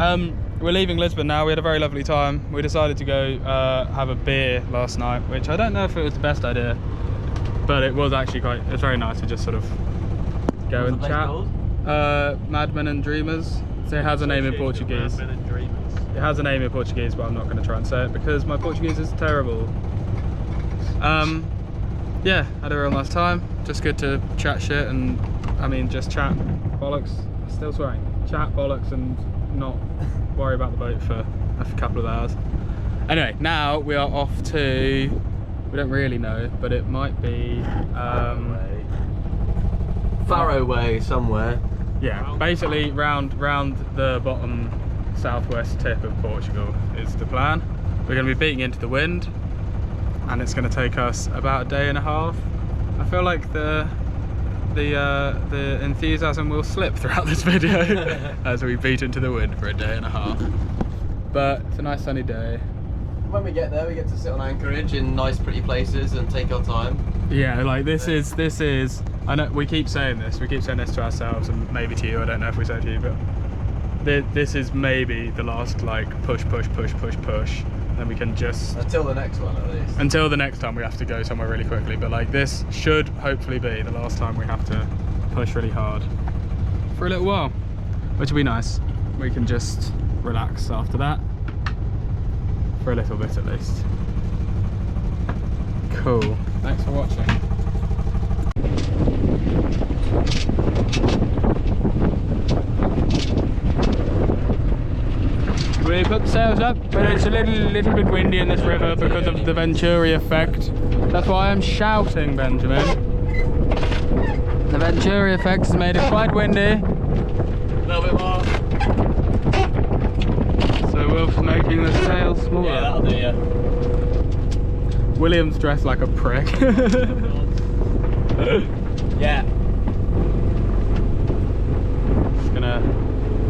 We're leaving Lisbon now. We had a very lovely time. We decided to go have a beer last night, which I don't know if it was the best idea, but it was actually it's very nice to just sort of go and chat. Madmen and Dreamers. So it has a name in Portuguese. Madmen and Dreamers. It has a name in Portuguese, but I'm not going to try and say it because my Portuguese is terrible. Yeah, had a real nice time. Just good to chat shit and, I mean, just chat bollocks. Still swearing. Chat bollocks and not worry about the boat for a couple of hours. Anyway, now we are off to, we don't really know, but it might be Faro Way somewhere. Yeah, basically round the bottom southwest tip of Portugal is the plan. We're going to be beating into the wind, and it's going to take us about a day and a half. I feel like the enthusiasm will slip throughout this video as we beat into the wind for a day and a half. But it's a nice sunny day. When we get there, we get to sit on anchorage in nice pretty places and take our time. Yeah, like this is, I know we keep saying this to ourselves and maybe to you, I don't know if we say it to you, but this is maybe the last like push, then we can just... Until the next one at least. Until the next time we have to go somewhere really quickly, but like this should hopefully be the last time we have to push really hard for a little while, which will be nice. We can just relax after that, for a little bit at least. Cool, thanks for watching. We put the sails up, but it's a little bit windy in this river because of the Venturi effect. That's why I'm shouting, Benjamin. The Venturi effect has made it quite windy. A little bit more. So we're making the sail smaller. Yeah, that'll do, yeah. William's dressed like a prick. Yeah. Just gonna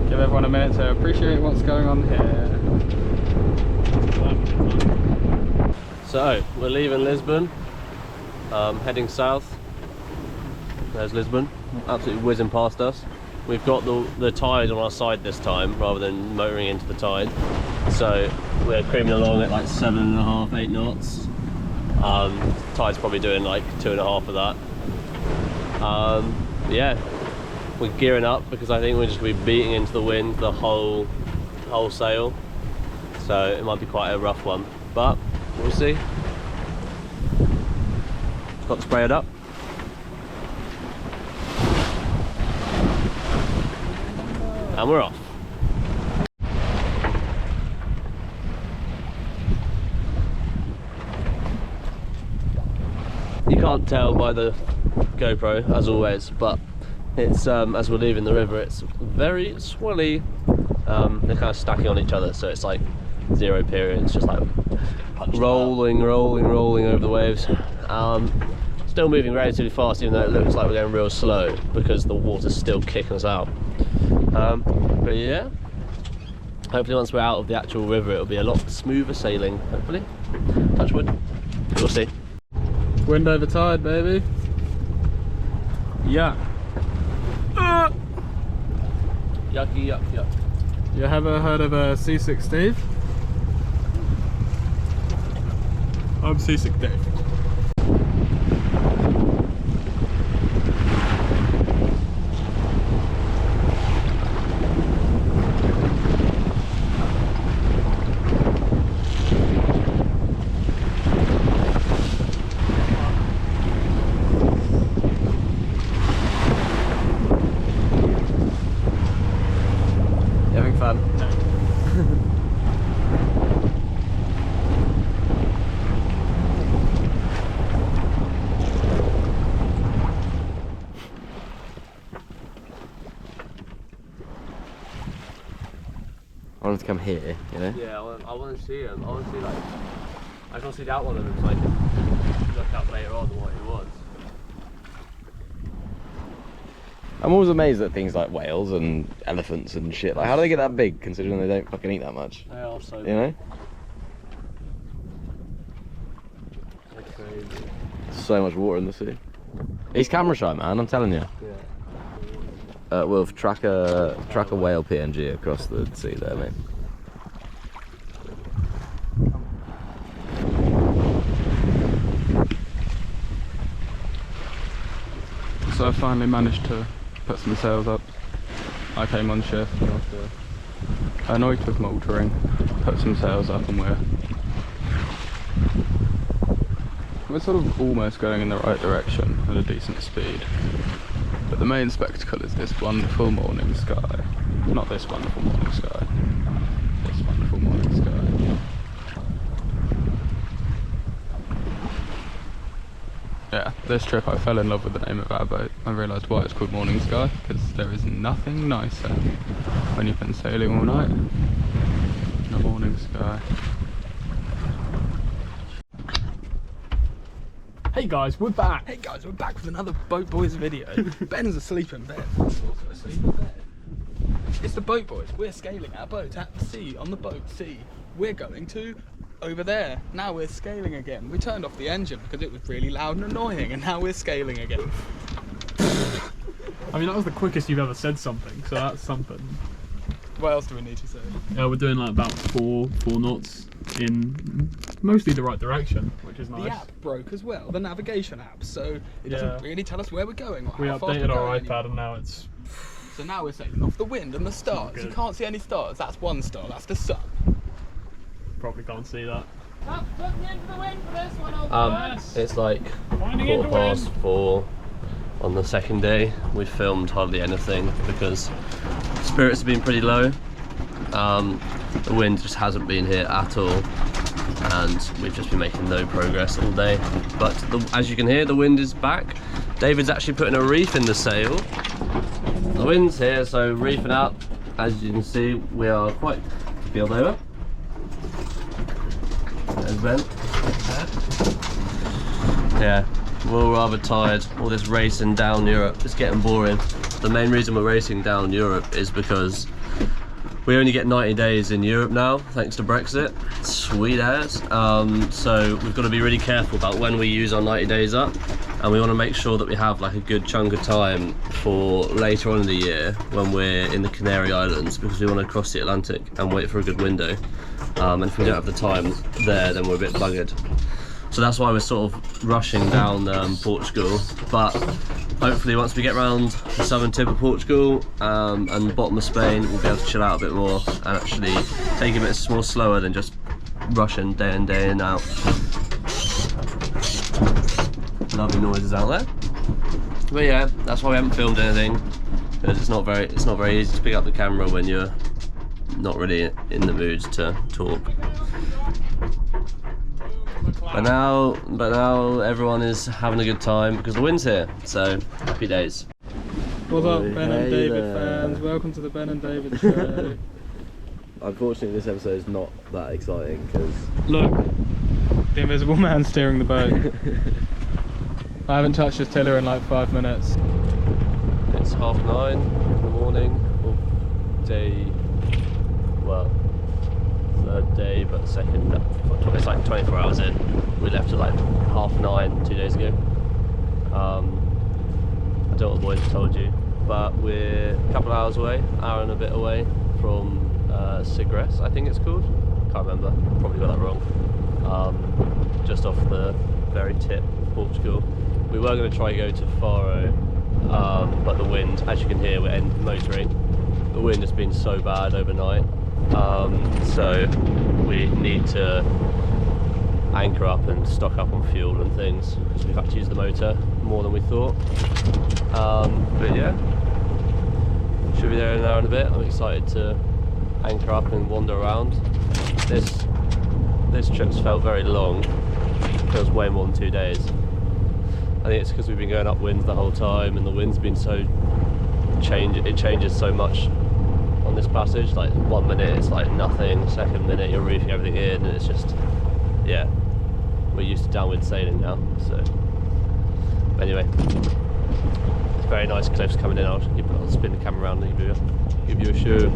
give everyone a minute to appreciate what's going on here. So, we're leaving Lisbon, heading south. There's Lisbon, absolutely whizzing past us. We've got the tide on our side this time, rather than motoring into the tide. So, we're creaming along at like 7.5, 8 knots. Tide's probably doing like 2.5 of that. Yeah, we're gearing up because I think we're just going to be beating into the wind the whole sail. So it might be quite a rough one, but we'll see. Got to spray it up. And we're off. You can't tell by the GoPro, as always, but it's as we're leaving the river, it's very swelly. They're kind of stacking on each other, so it's like zero period. It's just like rolling over the waves. Still moving relatively fast, even though it looks like we're going real slow because the water's still kicking us out. But yeah, hopefully once we're out of the actual river, it'll be a lot smoother sailing. Hopefully, touch wood. We'll see. Wind over tide, baby. Yeah. Yucky, yuck, yuck. You ever heard of a Seasick Steve? I'm Seasick Dave. I want him to come here, you know? Yeah, I want to see him. I want to see, like, I can see the outline of him so I can look up later on what he was. I'm always amazed at things like whales and elephants and shit. Like, how do they get that big considering they don't fucking eat that much? They are so big. You know? They're crazy. So much water in the sea. He's camera shy, man, I'm telling you. Yeah. Wolf, track a whale PNG across the sea there, mate. So I finally managed to put some sails up. I came on shift after a night of motoring, put some sails up, and we're sort of almost going in the right direction at a decent speed. But the main spectacle is this wonderful morning sky. Not this wonderful morning sky. This wonderful morning sky. Yeah, this trip I fell in love with the name of our boat. I realised why it's called Morning Sky, because there is nothing nicer when you've been sailing all night in a morning sky. Hey guys, we're back! Hey guys, we're back with another Boat Boys video. Ben's asleep in bed. I'm also asleep in bed. It's the Boat Boys. We're scaling our boat at the sea, on the boat. See, we're going to over there. Now we're scaling again. We turned off the engine because it was really loud and annoying, and now we're scaling again. I mean, that was the quickest you've ever said something, so that's something. What else do we need to say? We're doing like about four knots in mostly the right direction, which is nice. The app broke as well, the navigation app, so it doesn't really tell us where we're going or we how fast updated we're our going iPad and now it's... So now we're sailing off the wind and the stars. You can't see any stars, that's one star, that's the sun. Probably can't see that. It's like 4:15 on the second day. We filmed hardly anything because spirits have been pretty low. The wind just hasn't been here at all, and we've just been making no progress all day. But as you can hear, the wind is back. David's actually putting a reef in the sail. The wind's here, so reefing up. As you can see, we are quite peeled over. There's Ben. Yeah, we're all rather tired. All this racing down Europe is getting boring. The main reason we're racing down Europe is because we only get 90 days in Europe now, thanks to Brexit. Sweet ass. So we've got to be really careful about when we use our 90 days up, and we want to make sure that we have like a good chunk of time for later on in the year when we're in the Canary Islands, because we want to cross the Atlantic and wait for a good window. And if we don't have the time there, then we're a bit buggered. So that's why we're sort of rushing down Portugal. But hopefully once we get around the southern tip of Portugal and the bottom of Spain, we'll be able to chill out a bit more and actually take it a bit more slower than just rushing day in, day in, out. Lovely noises out there. But yeah, that's why we haven't filmed anything, because it's not very easy to pick up the camera when you're not really in the mood to talk. But now everyone is having a good time because the wind's here, so happy days. What's up, Ben and David fans? Welcome to the Ben and David show. Unfortunately, this episode is not that exciting because... Look, the invisible man steering the boat. I haven't touched this tiller in like 5 minutes. It's 9:30 in the morning of day, well, third day, but second, it's like 24 hours in. We left at like 9:30 2 days ago. I don't know what the boys have told you, but we're a couple of hours away, hour and a bit away from Sagres, I think it's called. Can't remember, probably got that wrong. Just off the very tip of Portugal. We were going to try go to Faro, but the wind, as you can hear, we're motoring. The wind has been so bad overnight, so we need to anchor up and stock up on fuel and things, because we've had to use the motor more than we thought. But yeah, should be there in an hour and a bit. I'm excited to anchor up and wander around. This trip's felt very long. It feels way more than 2 days. I think it's because we've been going upwind the whole time, and the wind's been so it changes so much on this passage. Like 1 minute it's like nothing, second minute you're reefing everything in, and it's just, yeah, we're used to downwind sailing now. So anyway, it's very nice cliffs coming in. I'll spin the camera around and give you a show.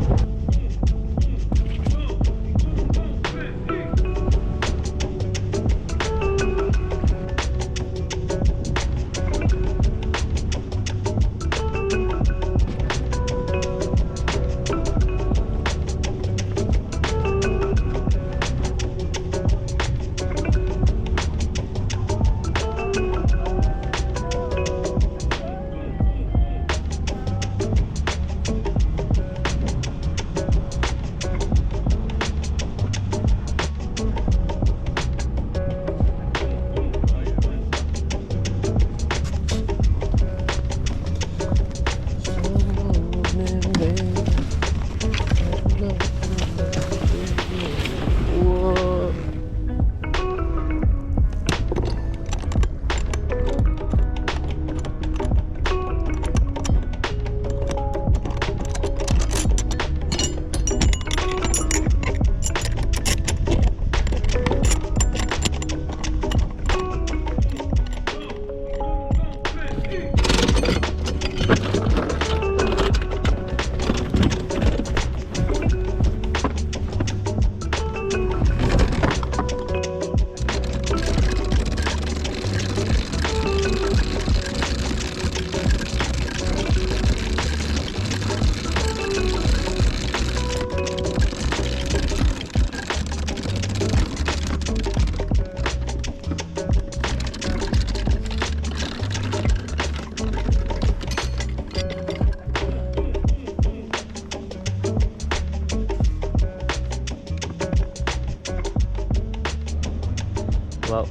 Well,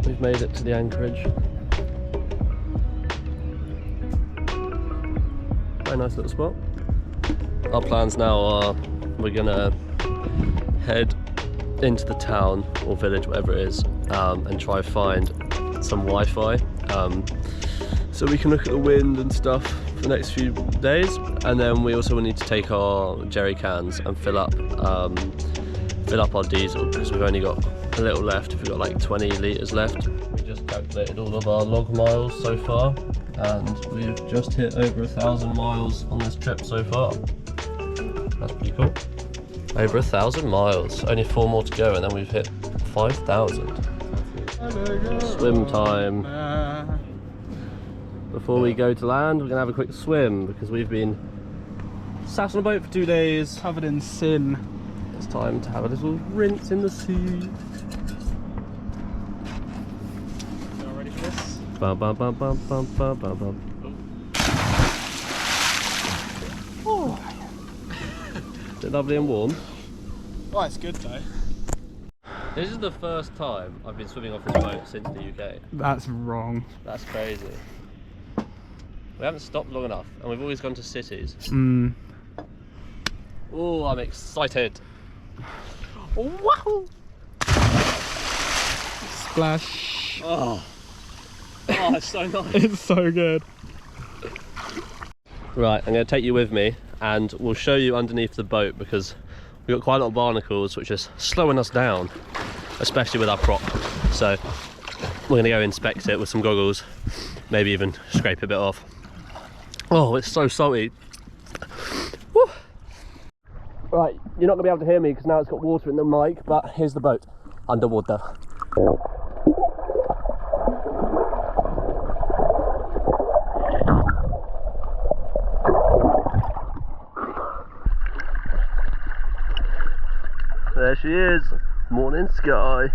we've made it to the anchorage. Very nice little spot. Our plans now are we're gonna head into the town or village, whatever it is, and try find some Wi-Fi, so we can look at the wind and stuff for the next few days. And then we also will need to take our jerry cans and fill up our diesel, because we've only got a little left. We've got like 20 litres left. We just calculated all of our log miles so far, and we've just hit over 1,000 miles on this trip so far. That's pretty cool. Over 1,000 miles, only 4 more to go, and then we've hit 5,000. Swim time. Before we go to land, we're gonna have a quick swim because we've been sat on a boat for 2 days. Covered in sin. It's time to have a little rinse in the sea. Y'all ready for this? Bum, bum, bum, bum, bum, bum, bum, bum. Oh. Is it lovely and warm? Oh, it's good though. This is the first time I've been swimming off this boat since the UK. That's wrong. That's crazy. We haven't stopped long enough, and we've always gone to cities. Oh, I'm excited. Wow! Splash. Oh, it's so nice. It's so good. Right, I'm going to take you with me, and we'll show you underneath the boat, because we've got quite a lot of barnacles which is slowing us down, especially with our prop. So we're going to go inspect it with some goggles, maybe even scrape a bit off. Oh, it's so salty. Woo. Right, you're not going to be able to hear me because now it's got water in the mic, but here's the boat underwater. There she is, morning sky.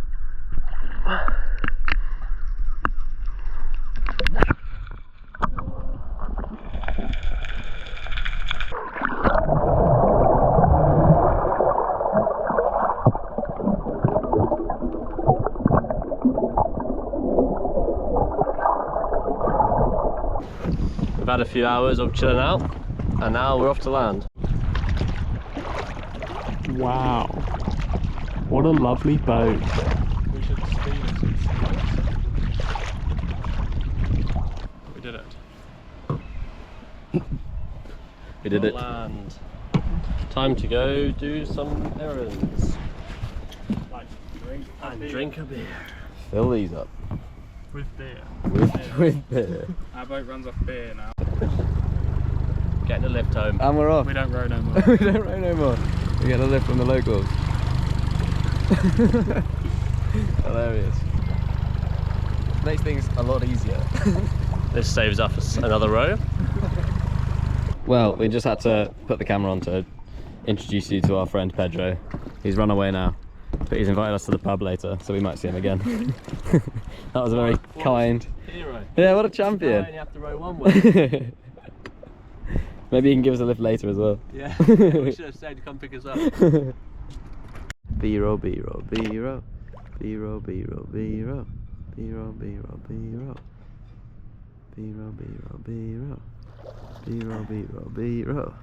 We've had a few hours of chilling out, and now we're off to land. Wow. What a lovely boat. We should steam it. We did it. We did it. Land. Time to go do some errands. Like, drink And drink a beer. Fill these up. with beer. With beer. Our boat runs off beer now. Getting a lift home. And we're off. We don't row no more. We don't row no more. We get a lift from the locals. Hilarious. Makes things a lot easier. This saves us another row. Well, we just had to put the camera on to introduce you to our friend Pedro. He's run away now, but he's invited us to the pub later, so we might see him again. That was a very kind. Hero. Yeah, what a You champion. only have to row one way. Maybe he can give us a lift later as well. Yeah, we should have said to come pick us up. B-roll, B-roll, B-roll. B-roll, B-roll, B-roll. B-roll, B-roll, B-roll. B-roll, B-roll, B-roll. B-roll, B-roll, B-roll.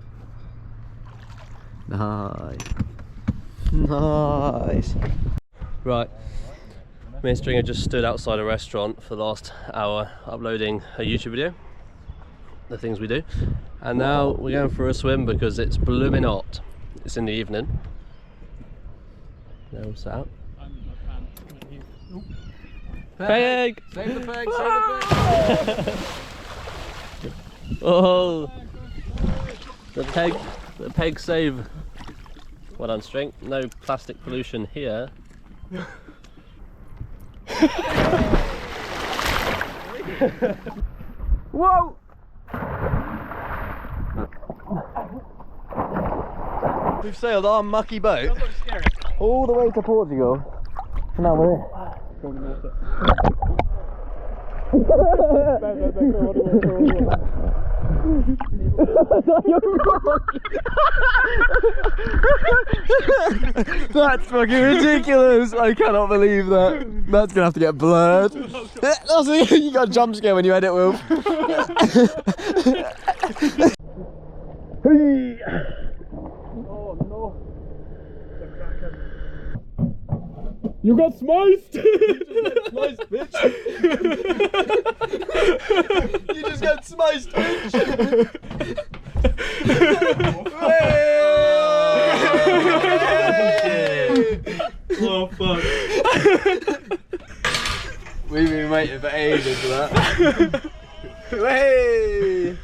Nice. Nice. Right, me and Stringer just stood outside a restaurant for the last hour uploading a YouTube video, the things we do, and now we're going for a swim because it's blooming hot. It's in the evening. They're all set out. Peg! Save the peg, save the peg! Oh, the peg save. Well done, String. No plastic pollution here. Whoa! We've sailed our mucky boat all the way to Portugal. And now we're in. That's fucking ridiculous. I cannot believe that. That's gonna have to get blurred. Also, you got a jump scare when you edit, Will. You got smiced! Nice, bitch. You just got smiced, bitch. Oh fuck. We've been waiting for ages for that. Hey!